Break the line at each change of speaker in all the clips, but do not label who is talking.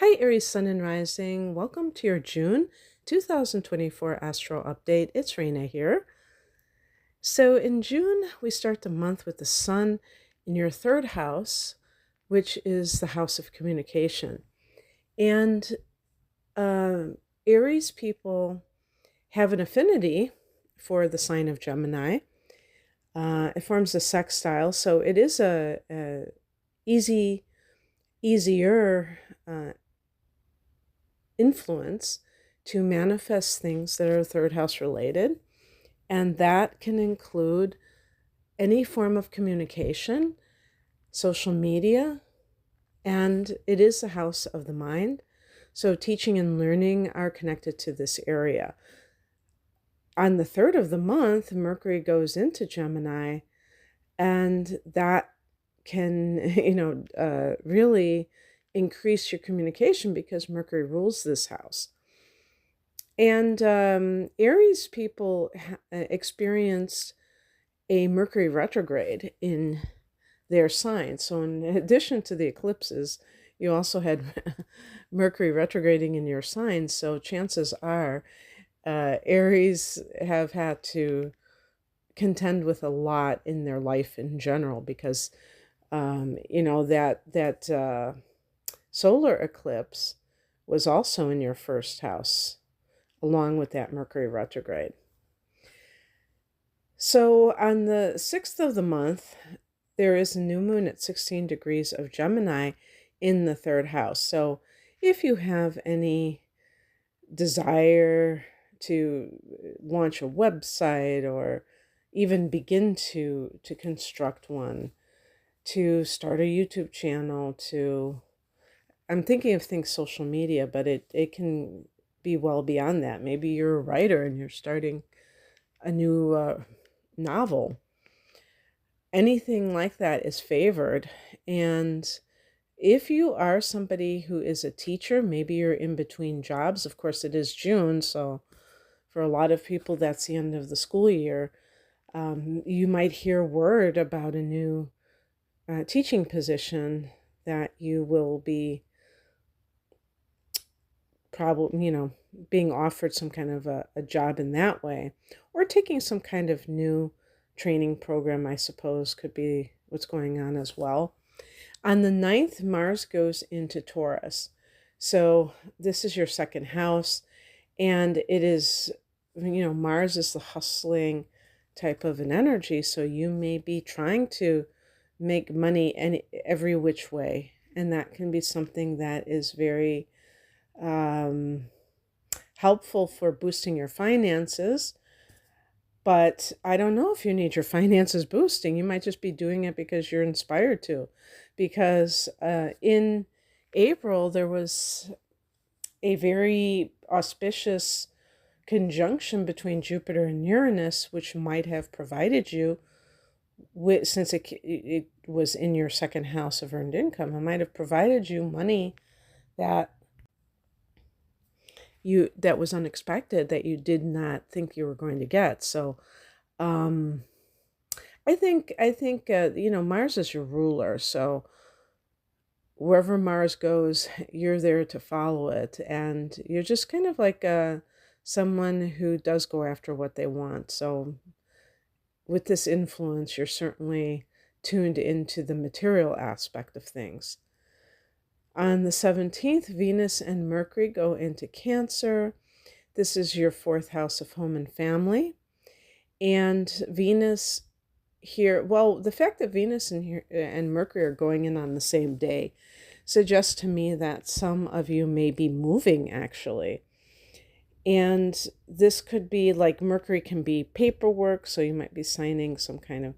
Hi, Aries Sun and Rising. Welcome to your June 2024 Astro Update. It's Raina here. So, in June, we start the month with the Sun in your third house, which is the house of communication. And uh, Aries people have an affinity for the sign of Gemini. It forms a sextile, so it is a easier influence to manifest things that are third house related. And that can include any form of communication, social media, and it is the house of the mind. So teaching and learning are connected to this area. On the third of the month, Mercury goes into Gemini, and that can, really increase your communication because Mercury rules this house. And Aries people experienced a Mercury retrograde in their sign. So, in addition to the eclipses, you also had Mercury retrograding in your sign. So, chances are Aries have had to contend with a lot in their life in general because, that solar eclipse was also in your first house along with that Mercury retrograde. So on the 6th of the month, there is a new moon at 16 degrees of Gemini in the third house. So if you have any desire to launch a website or even begin to construct one, to start a YouTube channel, I'm thinking of things social media, but it can be well beyond that. Maybe you're a writer and you're starting a new novel. Anything like that is favored. And if you are somebody who is a teacher, maybe you're in between jobs. Of course, it is June, so for a lot of people, that's the end of the school year. You might hear word about a new teaching position that you will be probably, being offered some kind of a job in that way, or taking some kind of new training program, I suppose, could be what's going on as well. On the 9th, Mars goes into Taurus. So this is your second house, and it is, Mars is the hustling type of an energy. So you may be trying to make money every which way. And that can be something that is very um, helpful for boosting your finances. But I don't know if you need your finances boosting. You might just be doing it because you're inspired to. Because in April, there was a very auspicious conjunction between Jupiter and Uranus, which might have provided you with, since it was in your second house of earned income, it might have provided you money that that was unexpected, that you did not think you were going to get. So um I think Mars is your ruler, so wherever Mars goes, you're there to follow it, and you're just kind of like someone who does go after what they want. So with this influence, you're certainly tuned into the material aspect of things. On the 17th, Venus and Mercury go into Cancer. This is your fourth house of home and family. And Venus here, well, the fact that Venus and Mercury are going in on the same day suggests to me that some of you may be moving, actually. And this could be like, Mercury can be paperwork, so you might be signing some kind of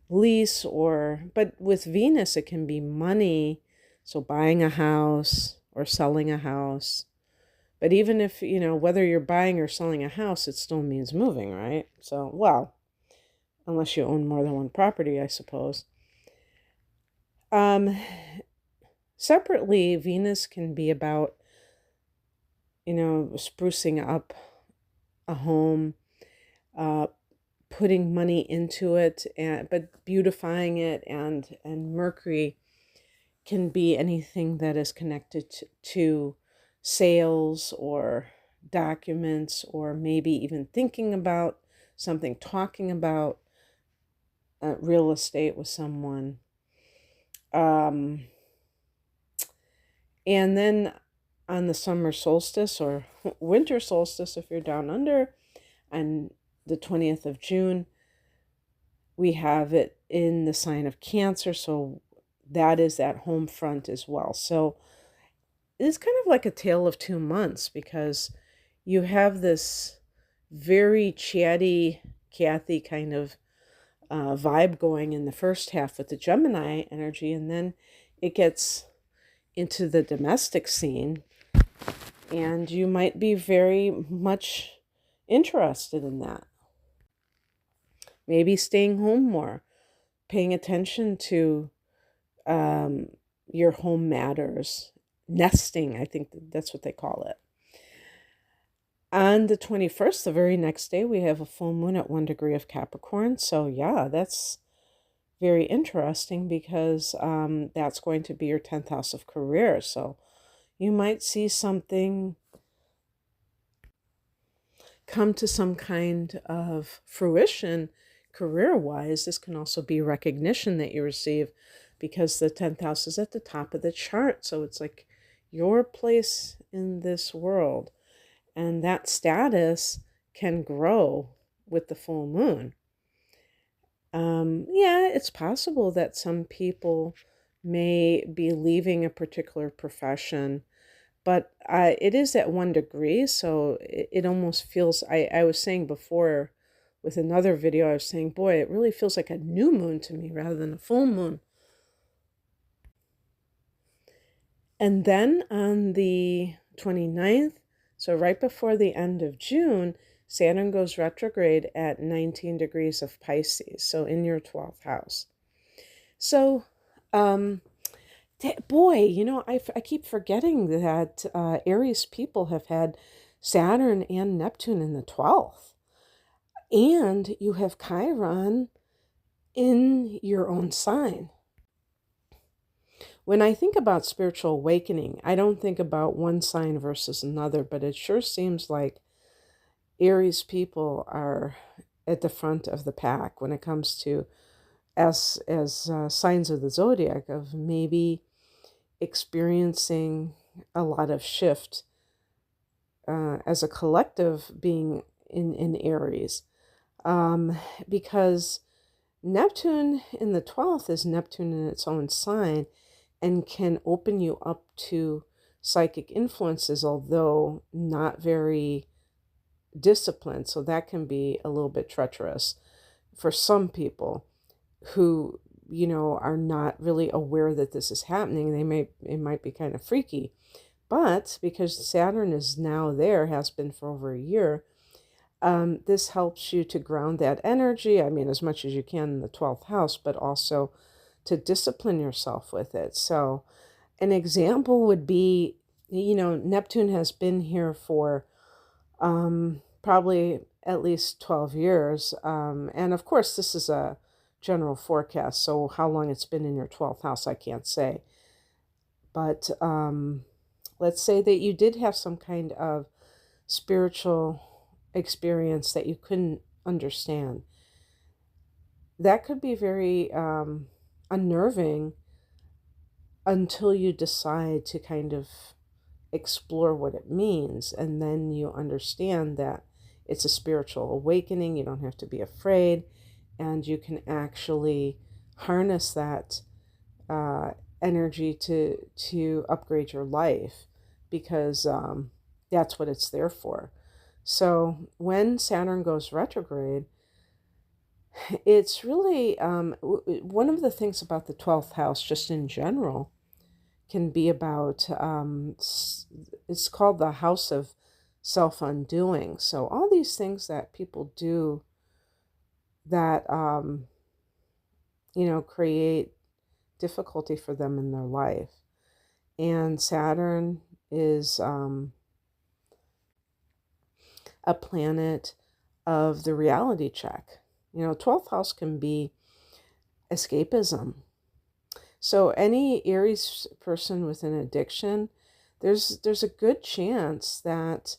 lease, but with Venus, it can be money, so buying a house or selling a house. But even if, whether you're buying or selling a house, it still means moving, right? So, well, unless you own more than one property, I suppose. Separately, Venus can be about, sprucing up a home, uh, putting money into it, but beautifying it, and Mercury can be anything that is connected to sales or documents, or maybe even thinking about something, talking about real estate with someone. Um, and then on the summer solstice or winter solstice, if you're down under, on the 20th of June, we have it in the sign of Cancer. So that is that home front as well. So it's kind of like a tale of 2 months, because you have this very chatty, Cathy kind of vibe going in the first half with the Gemini energy, and then it gets into the domestic scene, and you might be very much interested in that. Maybe staying home more, paying attention to um, your home matters, nesting, I think that's what they call it. On the 21st, the very next day, we have a full moon at 1 degree of Capricorn. So, yeah, that's very interesting, because that's going to be your 10th house of career. So, you might see something come to some kind of fruition career wise. This can also be recognition that you receive, because the 10th house is at the top of the chart. So, it's like your place in this world. And that status can grow with the full moon. Yeah, it's possible that some people may be leaving a particular profession, but it is at 1 degree, so it almost feels, I was saying before with another video, I was saying, boy, it really feels like a new moon to me rather than a full moon. And then on the 29th, so right before the end of June, Saturn goes retrograde at 19 degrees of Pisces, so in your 12th house. So, boy, I keep forgetting that Aries people have had Saturn and Neptune in the 12th. And you have Chiron in your own sign. When I think about spiritual awakening, I don't think about one sign versus another, but it sure seems like Aries people are at the front of the pack when it comes to as signs of the zodiac, of maybe experiencing a lot of shift as a collective being in Aries, because Neptune in the 12th is Neptune in its own sign, and can open you up to psychic influences, although not very disciplined. So that can be a little bit treacherous for some people who, are not really aware that this is happening. It might be kind of freaky. But because Saturn is now there, has been for over a year, this helps you to ground that energy. I mean, as much as you can in the 12th house, but also to discipline yourself with it. So an example would be, Neptune has been here for probably at least 12 years. And of course, this is a general forecast. So how long it's been in your 12th house, I can't say. But let's say that you did have some kind of spiritual experience that you couldn't understand. That could be very unnerving until you decide to kind of explore what it means. And then you understand that it's a spiritual awakening. You don't have to be afraid. And you can actually harness that energy to upgrade your life, because that's what it's there for. So when Saturn goes retrograde, it's really one of the things about the 12th house, just in general, can be about, it's called the house of self-undoing. So all these things that people do that, create difficulty for them in their life. And Saturn is a planet of the reality check. 12th house can be escapism. So any Aries person with an addiction, there's a good chance that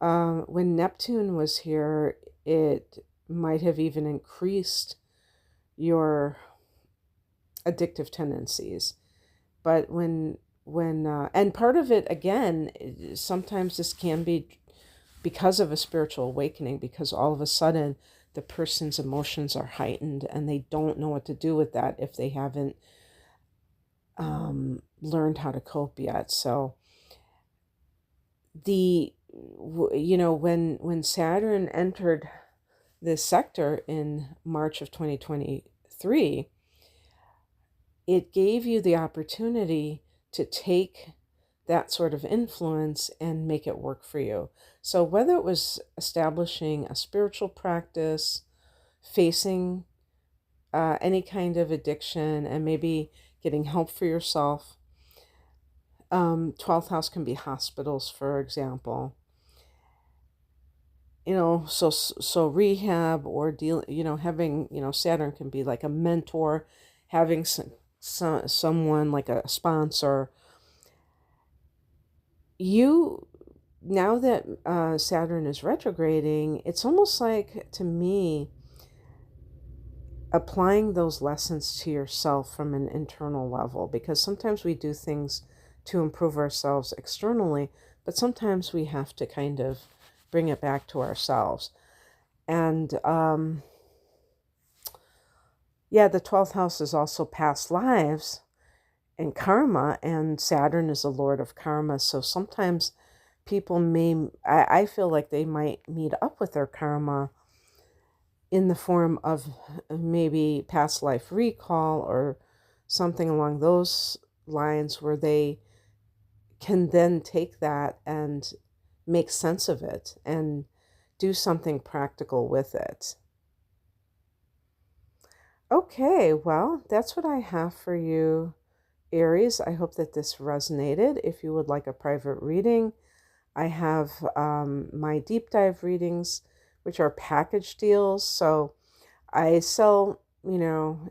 when Neptune was here, it might have even increased your addictive tendencies. But and part of it again, sometimes this can be because of a spiritual awakening, because all of a sudden the person's emotions are heightened and they don't know what to do with that if they haven't learned how to cope yet. So when Saturn entered this sector in March of 2023, it gave you the opportunity to take that sort of influence and make it work for you. So whether it was establishing a spiritual practice, facing any kind of addiction, and maybe getting help for yourself. 12th house can be hospitals, for example. So rehab or having, Saturn can be like a mentor, having someone like a sponsor. Now that Saturn is retrograding, it's almost like, to me, applying those lessons to yourself from an internal level, because sometimes we do things to improve ourselves externally, but sometimes we have to kind of bring it back to ourselves. And the 12th house is also past lives and karma, and Saturn is a lord of karma. So sometimes people I feel like they might meet up with their karma in the form of maybe past life recall or something along those lines, where they can then take that and make sense of it and do something practical with it. Okay, well, that's what I have for you, Aries. I hope that this resonated. If you would like a private reading, I have my deep dive readings, which are package deals. So I sell,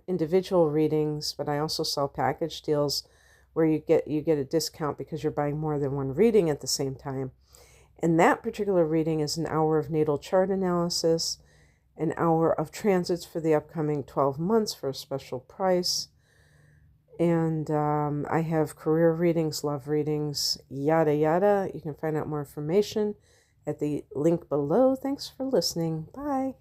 individual readings, but I also sell package deals where you get a discount because you're buying more than one reading at the same time. And that particular reading is an hour of natal chart analysis, an hour of transits for the upcoming 12 months for a special price. And I have career readings, love readings, yada, yada. You can find out more information at the link below. Thanks for listening. Bye.